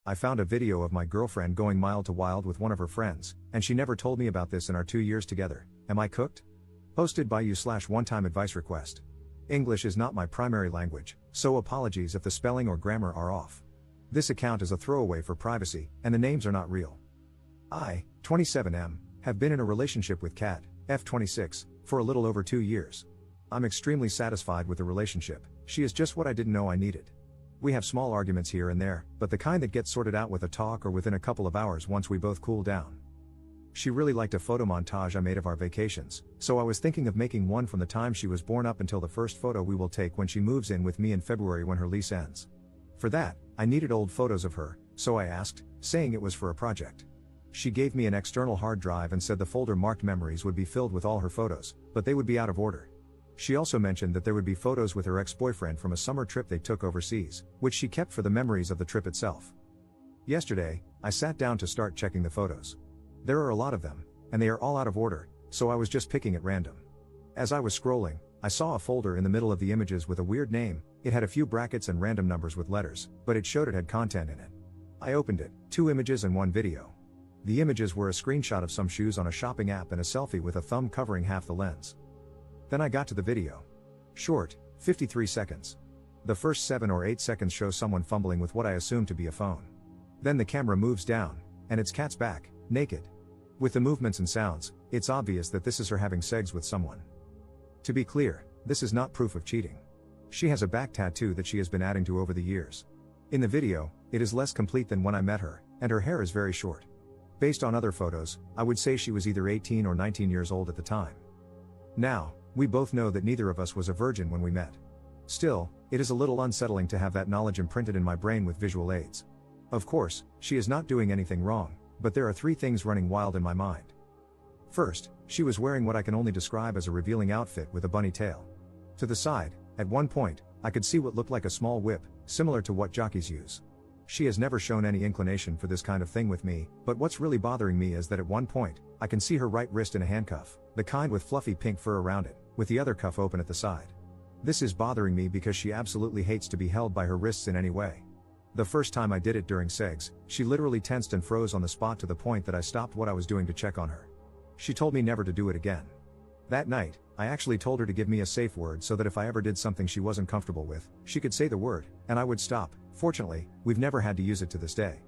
I found a video of my girlfriend going mild to wild with one of her friends, and she never told me about this in our 2 years together. Am I cooked? Posted by you/one-time advice request. English is not my primary language, so apologies if the spelling or grammar are off. This account is a throwaway for privacy, and the names are not real. I, 27M, have been in a relationship with Kat, F26, for a little over 2 years. I'm extremely satisfied with the relationship. She is just what I didn't know I needed. We have small arguments here and there, but the kind that gets sorted out with a talk or within a couple of hours once we both cool down. She really liked a photo montage I made of our vacations, so I was thinking of making one from the time she was born up until the first photo we will take when she moves in with me in February when her lease ends. For that, I needed old photos of her, so I asked, saying it was for a project. She gave me an external hard drive and said the folder marked memories would be filled with all her photos, but they would be out of order. She also mentioned that there would be photos with her ex-boyfriend from a summer trip they took overseas, which she kept for the memories of the trip itself. Yesterday, I sat down to start checking the photos. There are a lot of them, and they are all out of order, so I was just picking at random. As I was scrolling, I saw a folder in the middle of the images with a weird name. It had a few brackets and random numbers with letters, but it showed it had content in it. I opened it, 2 images and 1 video. The images were a screenshot of some shoes on a shopping app and a selfie with a thumb covering half the lens. Then I got to the video. Short, 53 seconds. The first 7 or 8 seconds show someone fumbling with what I assume to be a phone. Then the camera moves down, and it's Kat's back, naked. With the movements and sounds, it's obvious that this is her having sex with someone. To be clear, this is not proof of cheating. She has a back tattoo that she has been adding to over the years. In the video, it is less complete than when I met her, and her hair is very short. Based on other photos, I would say she was either 18 or 19 years old at the time. Now, we both know that neither of us was a virgin when we met. Still, it is a little unsettling to have that knowledge imprinted in my brain with visual aids. Of course, she is not doing anything wrong, but there are 3 things running wild in my mind. First, she was wearing what I can only describe as a revealing outfit with a bunny tail. To the side, at one point, I could see what looked like a small whip, similar to what jockeys use. She has never shown any inclination for this kind of thing with me, but what's really bothering me is that at one point, I can see her right wrist in a handcuff, the kind with fluffy pink fur around it, with the other cuff open at the side. This is bothering me because she absolutely hates to be held by her wrists in any way. The first time I did it during segs, she literally tensed and froze on the spot to the point that I stopped what I was doing to check on her. She told me never to do it again. That night, I actually told her to give me a safe word so that if I ever did something she wasn't comfortable with, she could say the word, and I would stop. Fortunately, we've never had to use it to this day.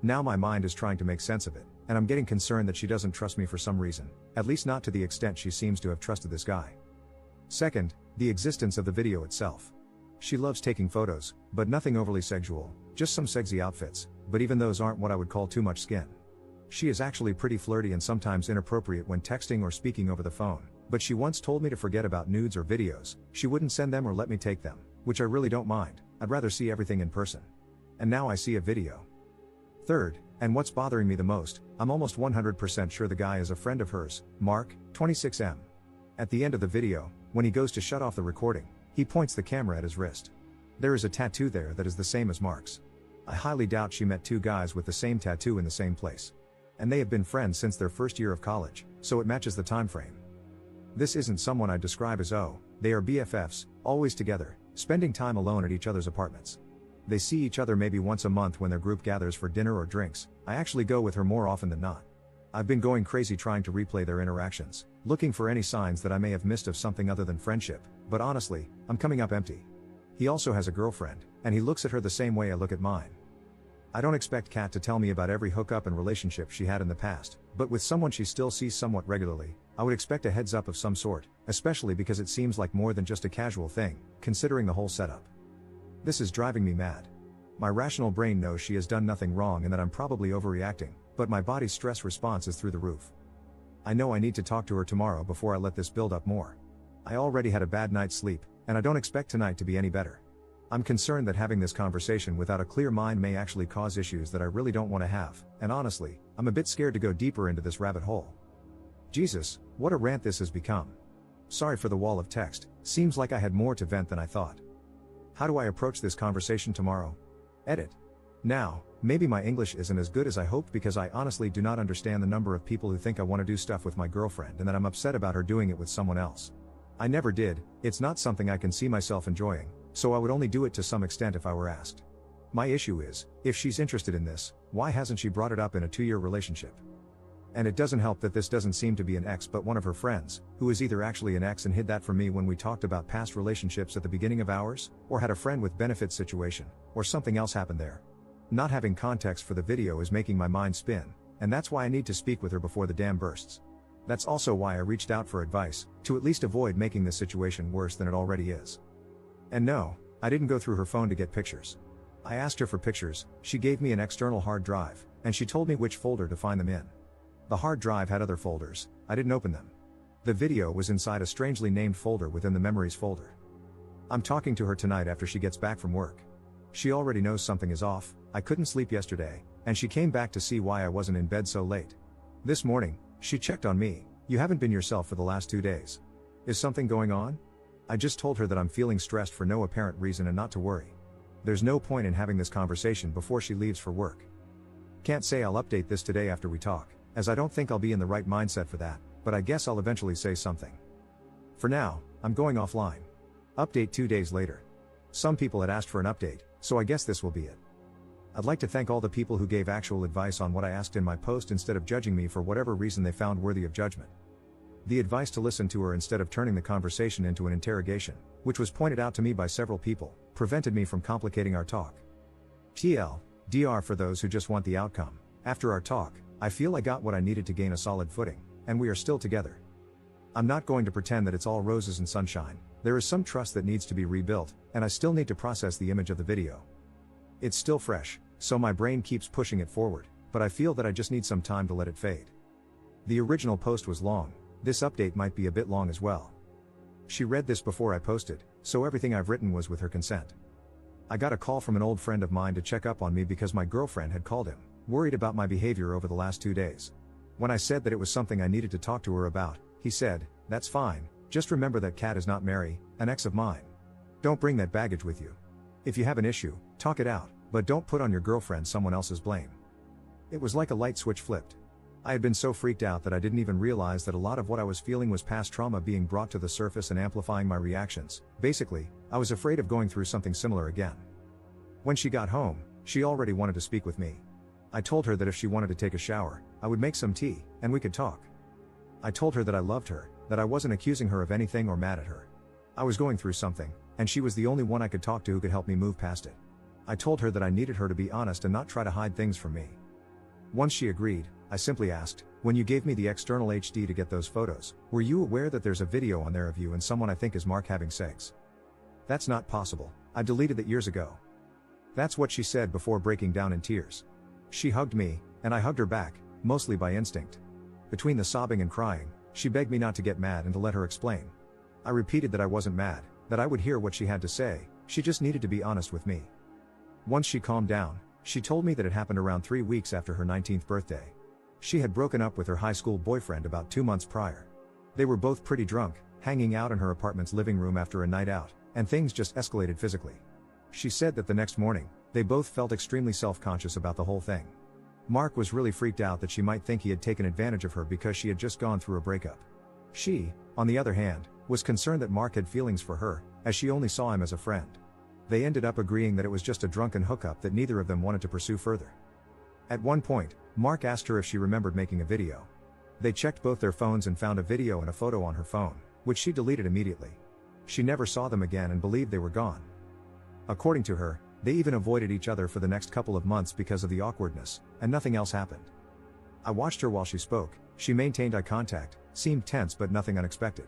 Now my mind is trying to make sense of it, and I'm getting concerned that she doesn't trust me for some reason, at least not to the extent she seems to have trusted this guy. Second, the existence of the video itself. She loves taking photos, but nothing overly sexual, just some sexy outfits, but even those aren't what I would call too much skin. She is actually pretty flirty and sometimes inappropriate when texting or speaking over the phone, but she once told me to forget about nudes or videos. She wouldn't send them or let me take them, which I really don't mind. I'd rather see everything in person. And now I see a video. Third, and what's bothering me the most, I'm almost 100% sure the guy is a friend of hers, Mark, 26M. At the end of the video, when he goes to shut off the recording, he points the camera at his wrist. There is a tattoo there that is the same as Mark's. I highly doubt she met 2 guys with the same tattoo in the same place. And they have been friends since their first year of college, so it matches the time frame. This isn't someone I'd describe as they are BFFs, always together, spending time alone at each other's apartments. They see each other maybe once a month when their group gathers for dinner or drinks. I actually go with her more often than not. I've been going crazy trying to replay their interactions, looking for any signs that I may have missed of something other than friendship, but honestly, I'm coming up empty. He also has a girlfriend, and he looks at her the same way I look at mine. I don't expect Kat to tell me about every hookup and relationship she had in the past, but with someone she still sees somewhat regularly, I would expect a heads up of some sort, especially because it seems like more than just a casual thing, considering the whole setup. This is driving me mad. My rational brain knows she has done nothing wrong and that I'm probably overreacting, but my body's stress response is through the roof. I know I need to talk to her tomorrow before I let this build up more. I already had a bad night's sleep, and I don't expect tonight to be any better. I'm concerned that having this conversation without a clear mind may actually cause issues that I really don't want to have, and honestly, I'm a bit scared to go deeper into this rabbit hole. Jesus, what a rant this has become. Sorry for the wall of text, seems like I had more to vent than I thought. How do I approach this conversation tomorrow? Edit. Now, maybe my English isn't as good as I hoped because I honestly do not understand the number of people who think I want to do stuff with my girlfriend and that I'm upset about her doing it with someone else. I never did, it's not something I can see myself enjoying, so I would only do it to some extent if I were asked. My issue is, if she's interested in this, why hasn't she brought it up in a 2-year relationship? And it doesn't help that this doesn't seem to be an ex but one of her friends, who is either actually an ex and hid that from me when we talked about past relationships at the beginning of ours, or had a friend with benefits situation, or something else happened there. Not having context for the video is making my mind spin, and that's why I need to speak with her before the dam bursts. That's also why I reached out for advice, to at least avoid making this situation worse than it already is. And no, I didn't go through her phone to get pictures. I asked her for pictures, she gave me an external hard drive, and she told me which folder to find them in. The hard drive had other folders, I didn't open them. The video was inside a strangely named folder within the memories folder. I'm talking to her tonight after she gets back from work. She already knows something is off, I couldn't sleep yesterday, and she came back to see why I wasn't in bed so late. This morning, she checked on me. You haven't been yourself for the last 2 days. Is something going on? I just told her that I'm feeling stressed for no apparent reason and not to worry. There's no point in having this conversation before she leaves for work. Can't say I'll update this today after we talk, as I don't think I'll be in the right mindset for that, but I guess I'll eventually say something. For now, I'm going offline. Update 2 days later. Some people had asked for an update, so I guess this will be it. I'd like to thank all the people who gave actual advice on what I asked in my post instead of judging me for whatever reason they found worthy of judgment. The advice to listen to her instead of turning the conversation into an interrogation, which was pointed out to me by several people, prevented me from complicating our talk. TLDR for those who just want the outcome. After our talk, I feel I got what I needed to gain a solid footing, and we are still together. I'm not going to pretend that it's all roses and sunshine. There is some trust that needs to be rebuilt, and I still need to process the image of the video. It's still fresh, so my brain keeps pushing it forward, but I feel that I just need some time to let it fade. The original post was long. This update might be a bit long as well. She read this before I posted, so everything I've written was with her consent. I got a call from an old friend of mine to check up on me because my girlfriend had called him, worried about my behavior over the last 2 days. When I said that it was something I needed to talk to her about, he said, "That's fine, just remember that Kat is not Mary, an ex of mine. Don't bring that baggage with you. If you have an issue, talk it out, but don't put on your girlfriend someone else's blame." It was like a light switch flipped. I had been so freaked out that I didn't even realize that a lot of what I was feeling was past trauma being brought to the surface and amplifying my reactions. Basically, I was afraid of going through something similar again. When she got home, she already wanted to speak with me. I told her that if she wanted to take a shower, I would make some tea, and we could talk. I told her that I loved her, that I wasn't accusing her of anything or mad at her. I was going through something, and she was the only one I could talk to who could help me move past it. I told her that I needed her to be honest and not try to hide things from me. Once she agreed, I simply asked, "When you gave me the external HD to get those photos, were you aware that there's a video on there of you and someone I think is Mark having sex?" "That's not possible. I deleted that years ago." That's what she said before breaking down in tears. She hugged me, and I hugged her back, mostly by instinct. Between the sobbing and crying, she begged me not to get mad and to let her explain. I repeated that I wasn't mad, that I would hear what she had to say, she just needed to be honest with me. Once she calmed down, she told me that it happened around 3 weeks after her 19th birthday. She had broken up with her high school boyfriend about 2 months prior. They were both pretty drunk, hanging out in her apartment's living room after a night out, and things just escalated physically. She said that the next morning, they both felt extremely self-conscious about the whole thing. Mark was really freaked out that she might think he had taken advantage of her because she had just gone through a breakup. She, on the other hand, was concerned that Mark had feelings for her, as she only saw him as a friend. They ended up agreeing that it was just a drunken hookup that neither of them wanted to pursue further. At one point, Mark asked her if she remembered making a video. They checked both their phones and found a video and a photo on her phone, which she deleted immediately. She never saw them again and believed they were gone. According to her, they even avoided each other for the next couple of months because of the awkwardness, and nothing else happened. I watched her while she spoke. She maintained eye contact, seemed tense but nothing unexpected.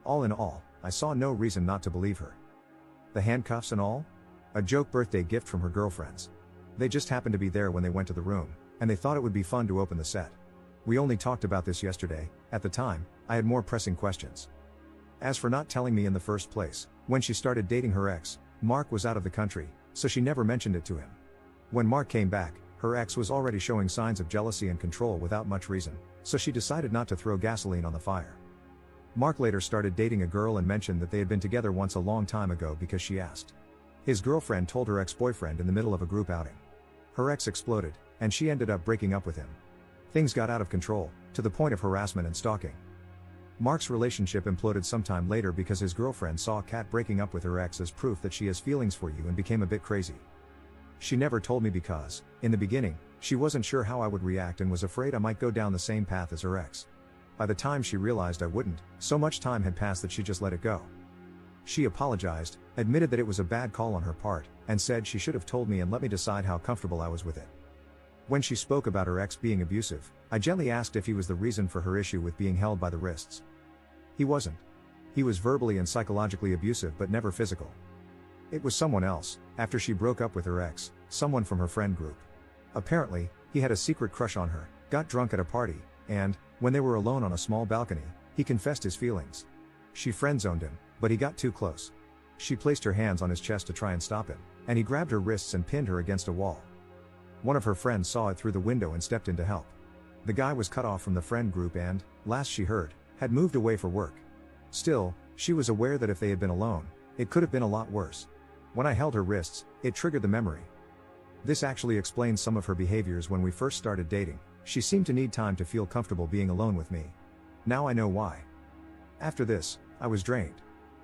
All in all, I saw no reason not to believe her. The handcuffs and all? A joke birthday gift from her girlfriends. They just happened to be there when they went to the room, and they thought it would be fun to open the set. We only talked about this yesterday. At the time, I had more pressing questions. As for not telling me in the first place, when she started dating her ex, Mark was out of the country, so she never mentioned it to him. When Mark came back, her ex was already showing signs of jealousy and control without much reason, so she decided not to throw gasoline on the fire. Mark later started dating a girl and mentioned that they had been together once a long time ago because she asked. His girlfriend told her ex-boyfriend in the middle of a group outing. Her ex exploded, and she ended up breaking up with him. Things got out of control, to the point of harassment and stalking. Mark's relationship imploded sometime later because his girlfriend saw Kat breaking up with her ex as proof that she has feelings for you and became a bit crazy. She never told me because, in the beginning, she wasn't sure how I would react and was afraid I might go down the same path as her ex. By the time she realized I wouldn't, so much time had passed that she just let it go. She apologized, admitted that it was a bad call on her part, and said she should have told me and let me decide how comfortable I was with it. When she spoke about her ex being abusive, I gently asked if he was the reason for her issue with being held by the wrists. He wasn't. He was verbally and psychologically abusive but never physical. It was someone else, after she broke up with her ex, someone from her friend group. Apparently, he had a secret crush on her, got drunk at a party, and, when they were alone on a small balcony, he confessed his feelings. She friend-zoned him, but he got too close. She placed her hands on his chest to try and stop him, and he grabbed her wrists and pinned her against a wall. One of her friends saw it through the window and stepped in to help. The guy was cut off from the friend group and, last she heard, had moved away for work. Still, she was aware that if they had been alone, it could have been a lot worse. When I held her wrists, it triggered the memory. This actually explains some of her behaviors when we first started dating. She seemed to need time to feel comfortable being alone with me. Now I know why. After this, I was drained.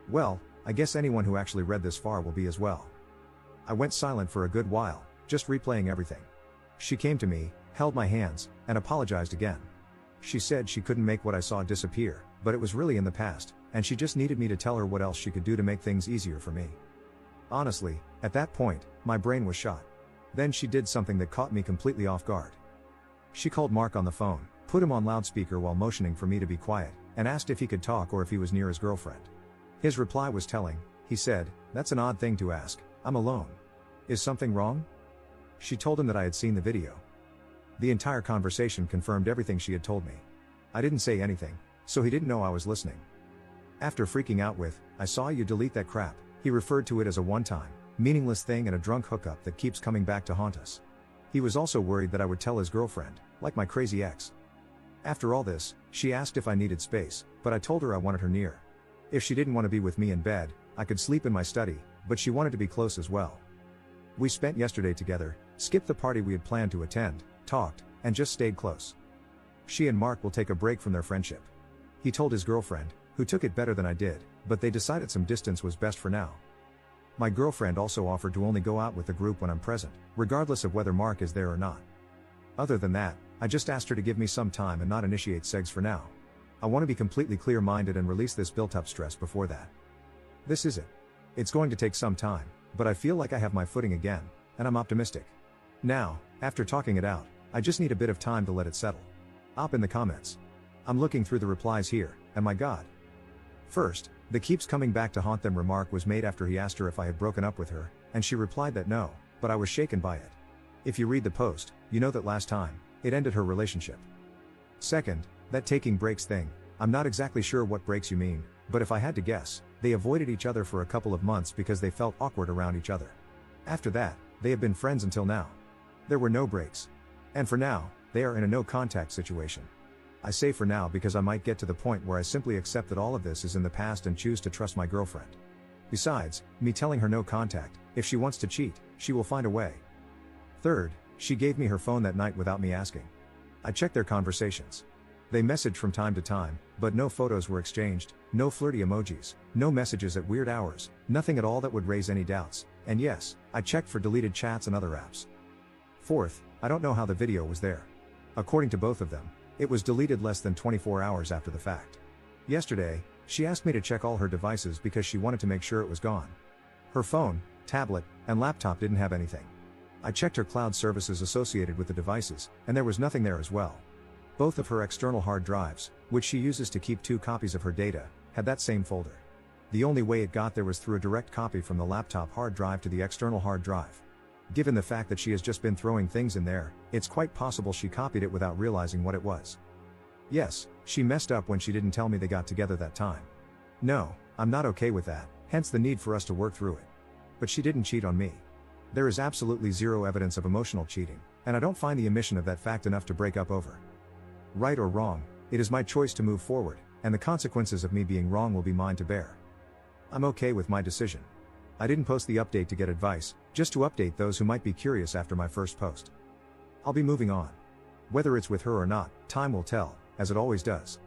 Well, I guess anyone who actually read this far will be as well. I went silent for a good while, just replaying everything. She came to me, held my hands, and apologized again. She said she couldn't make what I saw disappear, but it was really in the past, and she just needed me to tell her what else she could do to make things easier for me. Honestly, at that point, my brain was shot. Then she did something that caught me completely off guard. She called Mark on the phone, put him on loudspeaker while motioning for me to be quiet, and asked if he could talk or if he was near his girlfriend. His reply was telling. He said, "That's an odd thing to ask, I'm alone. Is something wrong?" She told him that I had seen the video. The entire conversation confirmed everything she had told me. I didn't say anything, so he didn't know I was listening. After freaking out with, "I saw you delete that crap," he referred to it as a one-time, meaningless thing and a drunk hookup that keeps coming back to haunt us. He was also worried that I would tell his girlfriend, like my crazy ex. After all this, she asked if I needed space, but I told her I wanted her near. If she didn't want to be with me in bed, I could sleep in my study, but she wanted to be close as well. We spent yesterday together, skipped the party we had planned to attend, talked, and just stayed close. She and Mark will take a break from their friendship. He told his girlfriend, who took it better than I did, but they decided some distance was best for now. My girlfriend also offered to only go out with the group when I'm present, regardless of whether Mark is there or not. Other than that, I just asked her to give me some time and not initiate sex for now. I want to be completely clear-minded and release this built-up stress before that. This is it. It's going to take some time, but I feel like I have my footing again, and I'm optimistic. Now, after talking it out, I just need a bit of time to let it settle. Up in the comments. I'm looking through the replies here, and my God. First, the "keeps coming back to haunt them" remark was made after he asked her if I had broken up with her, and she replied that no, but I was shaken by it. If you read the post, you know that last time, it ended her relationship. Second, that taking breaks thing, I'm not exactly sure what breaks you mean, but if I had to guess, they avoided each other for a couple of months because they felt awkward around each other. After that, they have been friends until now. There were no breaks. And for now, they are in a no-contact situation. I say for now because I might get to the point where I simply accept that all of this is in the past and choose to trust my girlfriend. Besides, me telling her no contact, if she wants to cheat, she will find a way. Third, she gave me her phone that night without me asking. I checked their conversations. They messaged from time to time, but no photos were exchanged, no flirty emojis, no messages at weird hours, nothing at all that would raise any doubts, and yes, I checked for deleted chats and other apps. Fourth, I don't know how the video was there. According to both of them, it was deleted less than 24 hours after the fact. Yesterday, she asked me to check all her devices because she wanted to make sure it was gone. Her phone, tablet, and laptop didn't have anything. I checked her cloud services associated with the devices, and there was nothing there as well. Both of her external hard drives, which she uses to keep 2 copies of her data, had that same folder. The only way it got there was through a direct copy from the laptop hard drive to the external hard drive. Given the fact that she has just been throwing things in there, it's quite possible she copied it without realizing what it was. Yes, she messed up when she didn't tell me they got together that time. No, I'm not okay with that, hence the need for us to work through it. But she didn't cheat on me. There is absolutely zero evidence of emotional cheating, and I don't find the omission of that fact enough to break up over. Right or wrong, it is my choice to move forward, and the consequences of me being wrong will be mine to bear. I'm okay with my decision. I didn't post the update to get advice, just to update those who might be curious after my first post. I'll be moving on. Whether it's with her or not, time will tell, as it always does.